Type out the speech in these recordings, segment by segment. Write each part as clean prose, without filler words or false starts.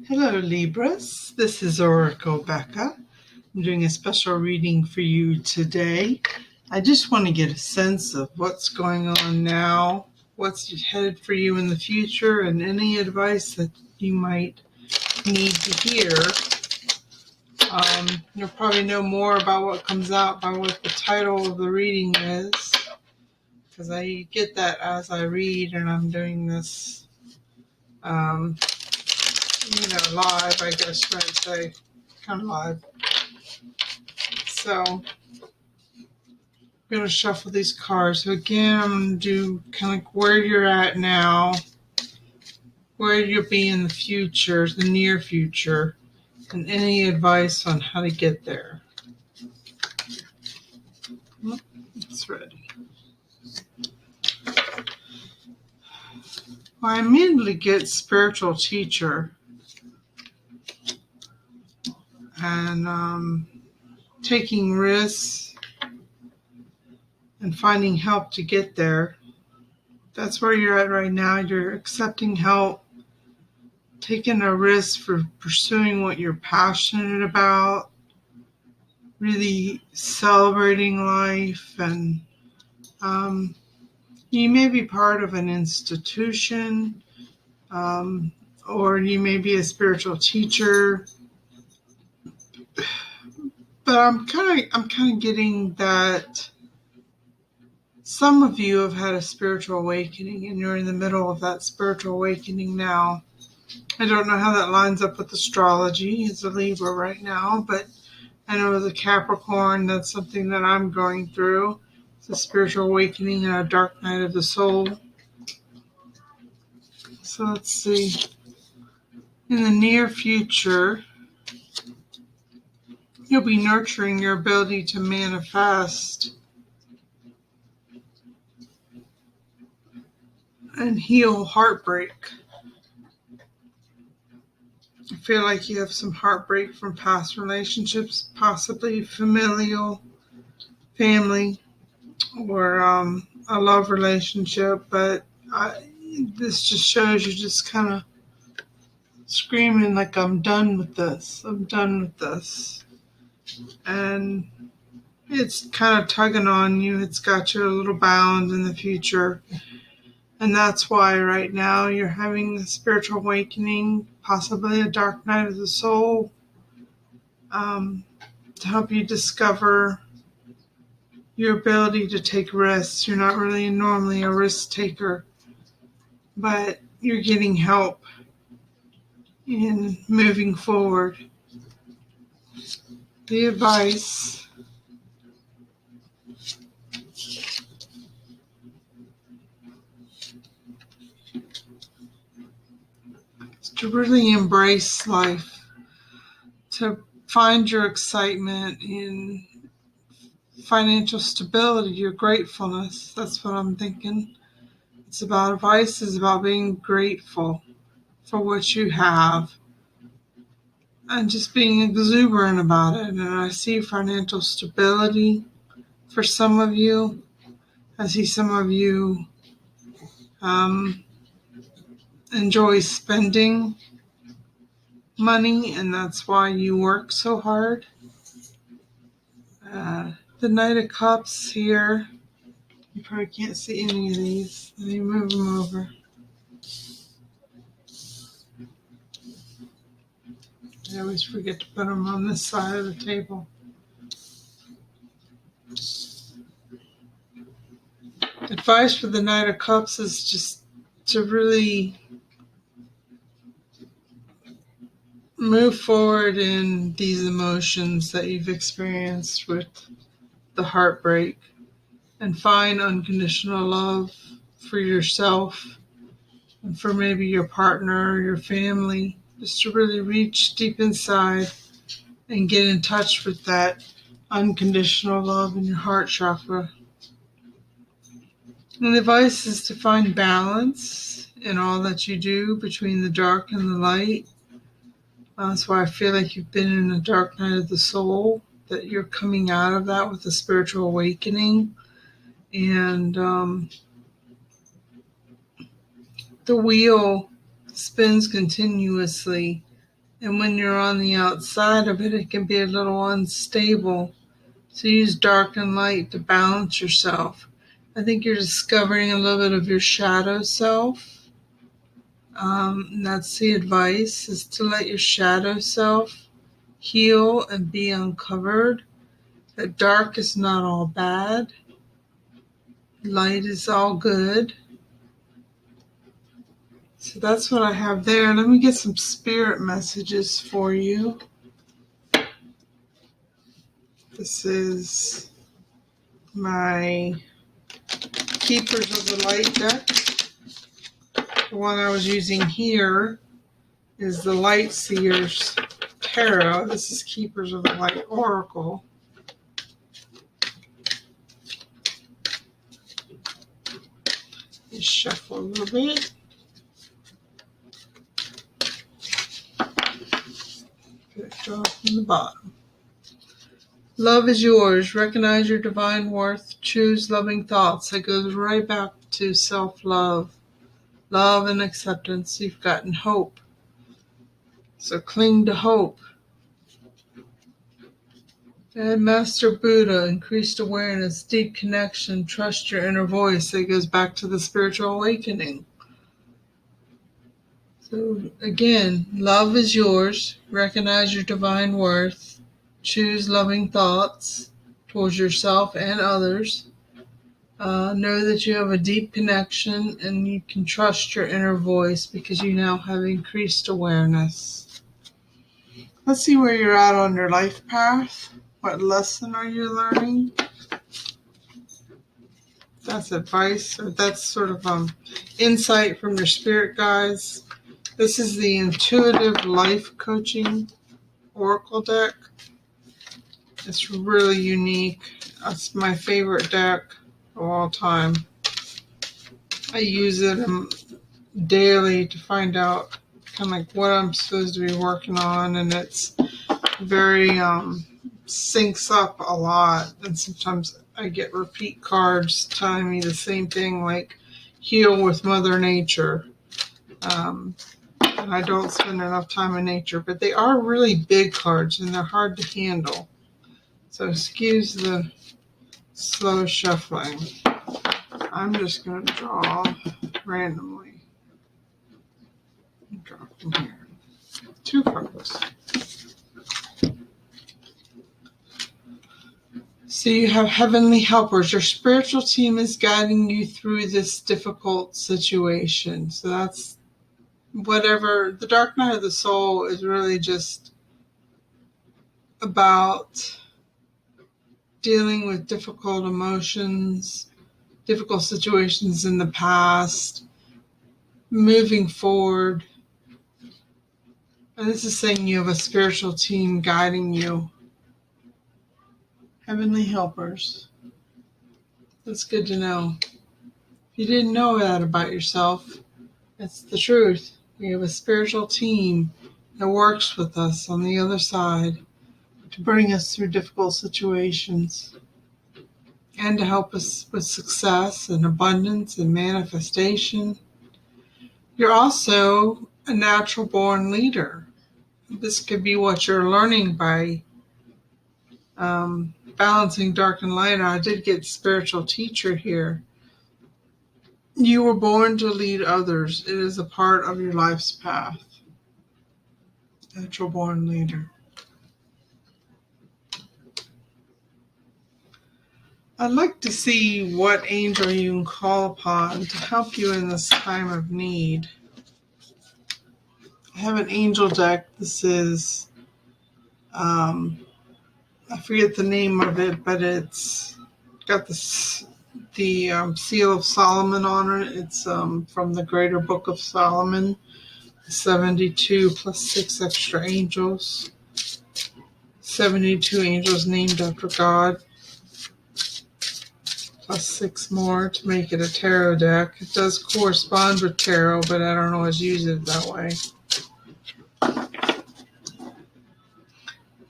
Hello Libras, this is Oracle Becca. I'm doing a special reading for you today. I just want to get a sense of what's going on now, what's headed for you in the future, and any advice that you might need to hear. You'll probably know more about what comes out by what the title of the reading is, because I get that as I read, and I'm doing this live, I guess you might say, kind of live. So I'm going to shuffle these cards. So again, I'm going to do kind of where you're at now, where you'll be in the future, the near future, and any advice on how to get there. It's ready. Well, I immediately get spiritual teacher and taking risks and finding help to get there. That's where you're at right now. You're accepting help, taking a risk for pursuing what you're passionate about, really celebrating life, and you may be part of an institution, or you may be a spiritual teacher. But I'm kind of getting that some of you have had a spiritual awakening, and you're in the middle of that spiritual awakening now. I don't know how that lines up with astrology. It's a Libra right now, but I know as a Capricorn, that's something that I'm going through. It's a spiritual awakening and a dark night of the soul. So let's see. In the near future, you'll be nurturing your ability to manifest and heal heartbreak. I feel like you have some heartbreak from past relationships, possibly familial, family, or a love relationship. But this just shows you just kind of screaming like, I'm done with this. I'm done with this. And it's kind of tugging on you. It's got you a little bound in the future. And that's why right now you're having a spiritual awakening, possibly a dark night of the soul, to help you discover your ability to take risks. You're not really normally a risk taker, but you're getting help in moving forward. The advice is to really embrace life, to find your excitement in financial stability, your gratefulness. That's what I'm thinking. It's about advice, is about being grateful for what you have and just being exuberant about it. And I see financial stability for some of you. I see some of you enjoy spending money, and that's why you work so hard. The Knight of Cups here. You probably can't see any of these. Let me move them over. I always forget to put them on this side of the table. Advice for the Knight of Cups is just to really move forward in these emotions that you've experienced with the heartbreak and find unconditional love for yourself and for maybe your partner or your family, just to really reach deep inside and get in touch with that unconditional love in your heart chakra. And the advice is to find balance in all that you do between the dark and the light. That's why I feel like you've been in a dark night of the soul, that you're coming out of that with a spiritual awakening. And the wheel spins continuously And when you're on the outside of it, it can be a little unstable. So use dark and light to balance yourself. I think you're discovering a little bit of your shadow self. And that's the advice, is to let your shadow self heal and be uncovered. That dark is not all bad. Light is all good. So that's what I have there. Let me get some spirit messages for you. This is my Keepers of the Light deck. The one I was using here is the Light Seers Tarot. This is Keepers of the Light Oracle. Just shuffle a little bit. Put it from the bottom. Love is yours. Recognize your divine worth. Choose loving thoughts. That goes right back to self-love. Love and acceptance. You've gotten hope. So cling to hope. And Master Buddha, increased awareness, deep connection, trust your inner voice. That goes back to the spiritual awakening. So again, love is yours. Recognize your divine worth. Choose loving thoughts towards yourself and others. Know that you have a deep connection and you can trust your inner voice because you now have increased awareness. Let's see where you're at on your life path. What lesson are you learning? That's advice, or that's sort of insight from your spirit guides. This is the Intuitive Life Coaching Oracle deck. It's really unique. It's my favorite deck of all time. I use it daily to find out kind of like what I'm supposed to be working on, and it's very syncs up a lot. And sometimes I get repeat cards telling me the same thing, like heal with Mother Nature. And I don't spend enough time in nature, but they are really big cards and they're hard to handle. So excuse the slow shuffling. I'm just going to draw randomly. Draw from here. 2 cards. So you have heavenly helpers. Your spiritual team is guiding you through this difficult situation. So that's whatever. The dark night of the soul is really just about dealing with difficult emotions, difficult situations in the past, moving forward. And this is saying you have a spiritual team guiding you. Heavenly helpers. That's good to know. If you didn't know that about yourself, it's the truth. We have a spiritual team that works with us on the other side to bring us through difficult situations and to help us with success and abundance and manifestation. You're also a natural born leader. This could be what you're learning by balancing dark and light. I did get spiritual teacher here. You were born to lead others. It is a part of your life's path. Natural born leader. I'd like to see what angel you can call upon to help you in this time of need. I have an angel deck. This is, I forget the name of it, but it's got the Seal of Solomon on it. It's from the Greater Book of Solomon, 72 plus 6 extra angels. 72 angels named after God, plus 6 more to make it a tarot deck. It does correspond with tarot, but I don't always use it that way.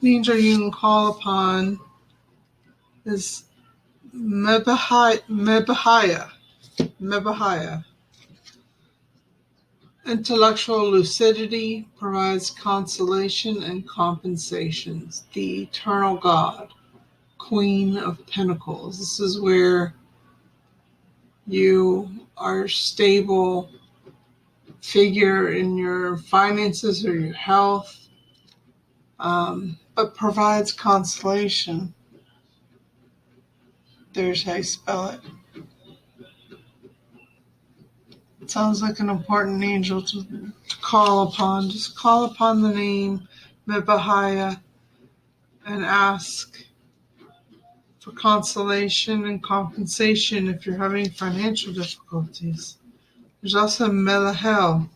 The angel you can call upon is Mebahaya. Intellectual lucidity provides consolation and compensations. The eternal God, Queen of Pentacles. This is where you are stable figure in your finances or your health, but provides consolation. There's how you spell it. It sounds like an important angel to call upon. Just call upon the name Mibahaya and ask for consolation and compensation if you're having financial difficulties. There's also Melahel,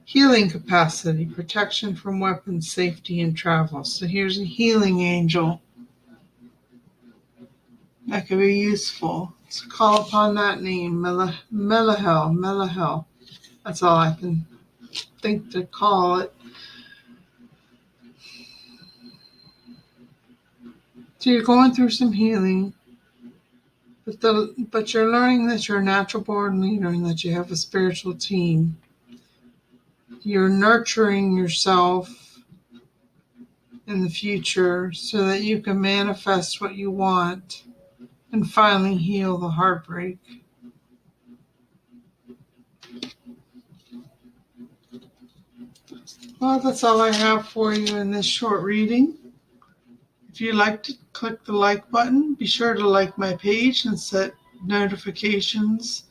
healing capacity, protection from weapons, safety, and travel. So here's a healing angel that could be useful. So call upon that name, Melahel. That's all I can think to call it. So you're going through some healing, but you're learning that you're a natural born leader and that you have a spiritual team. You're nurturing yourself in the future so that you can manifest what you want and finally heal the heartbreak. Well, that's all I have for you in this short reading. If you liked it, click the like button. Be sure to like my page and set notifications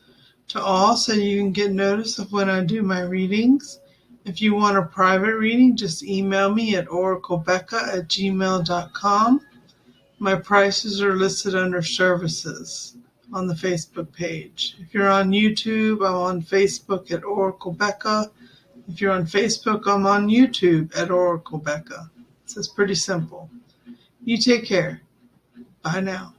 to all so you can get notice of when I do my readings. If you want a private reading, just email me at oraclebecca@gmail.com. My prices are listed under services on the Facebook page. If you're on YouTube, I'm on Facebook at Oracle Becca. If you're on Facebook, I'm on YouTube at Oracle Becca. So it's pretty simple. You take care. Bye now.